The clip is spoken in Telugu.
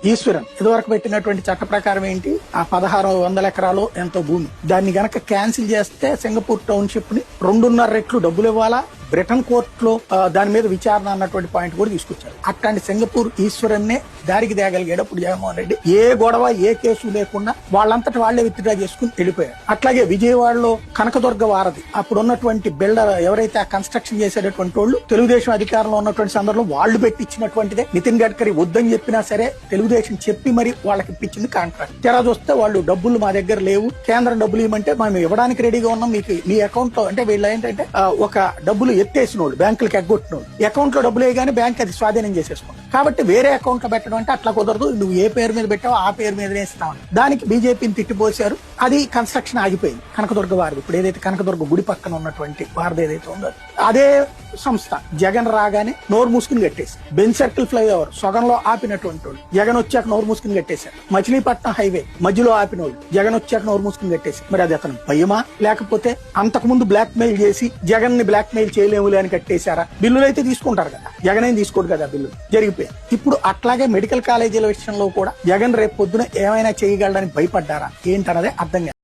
ఈశ్వరన్ ఇదివరకు పెట్టినటువంటి చట్ట ప్రకారం ఏంటి, ఆ 1600 ఎకరాలు ఎంతో భూమి, దాన్ని గనక క్యాన్సిల్ చేస్తే సింగపూర్ టౌన్షిప్ ని 2.5 రెట్లు డబ్బులు ఇవ్వాలా, బ్రిటన్ కోర్టులో దాని మీద విచారణ అన్నటువంటి పాయింట్ కూడా తీసుకొచ్చారు. అట్లాంటి సింగపూర్ ఈశ్వరన్నే దారికి తేగలిగాడు అప్పుడు జగన్మోహన్ రెడ్డి. ఏ గొడవ ఏ కేసు లేకుండా వాళ్ళంతటి వాళ్లే విత్డ్రా చేసుకుని వెళ్ళిపోయారు. అట్లాగే విజయవాడలో కనకదుర్గ వారధి అప్పుడు ఉన్నటువంటి బిల్డర్ ఎవరైతే ఆ కన్స్ట్రక్షన్ చేసేటటువంటి వాళ్ళు తెలుగుదేశం అధికారంలో ఉన్నటువంటి సందర్భంలో వాళ్ళు పెట్టించినటువంటిదే. నితిన్ గడ్కరీ వద్దని చెప్పినా సరే తెలుగుదేశం చెప్పి మరి వాళ్ళకి ఇప్పించింది కాంట్రాక్ట్. తెరా చూస్తే వాళ్ళు డబ్బులు మా దగ్గర లేవు, కేంద్రం డబ్బులు ఇవ్వమంటే మేము ఇవ్వడానికి రెడీగా ఉన్నాం, మీకు మీ అకౌంట్ లో అంటే వీళ్ళు ఏంటంటే ఒక డబ్బులు ఎత్తేసిన వాళ్ళు, బ్యాంకులకు ఎగ్గొట్టిన వాళ్ళు అకౌంట్ లో డబ్బులు వేయగానే బ్యాంక్ అది స్వాధీనం చేసేసుకుంటాం. కాబట్టి వేరే అకౌంట్ లో పెట్టడం అంటే అట్లా కుదరదు, నువ్వు ఏ పేరు మీద పెట్టావో ఆ పేరు మీదనే ఇస్తామని దానికి బీజేపీని తిట్టిపోసారు. అది కన్స్ట్రక్షన్ ఆగిపోయింది. కనకదుర్గ వారధి ఇప్పుడు ఏదైతే కనకదుర్గ గుడి పక్కన ఉన్నటువంటి వారధి ఏదైతే ఉందో అదే సంస్థ జగన్ రాగానే నోరు మూసుకుని కట్టేసి, బెంచ్ సర్కిల్ ఫ్లైఓవర్ సగంలో ఆపినటువంటి వాళ్ళు జగన్ వచ్చాక నోరు మూసుకుని కట్టేశారు. మచిలీపట్నం హైవే మధ్యలో ఆపిన వాళ్ళు జగన్ వచ్చాక నోరు మూసుకుని కట్టేసి, మరి అది అతను భయమా లేకపోతే అంతకు ముందు బ్లాక్ మెయిల్ చేసి జగన్ ని బ్లాక్ మెయిల్ చేయలేములే అని కట్టేశారా? బిల్లులు అయితే తీసుకుంటారు కదా, జగన్ ఏం తీసుకోడు కదా, బిల్లు జరిగిపోయాయి. ఇప్పుడు అట్లాగే మెడికల్ కాలేజీల విషయంలో కూడా జగన్ రేపు పొద్దున ఏమైనా చేయగలడని భయపడ్డారా ఏంటన్నదే అర్థం కాదు.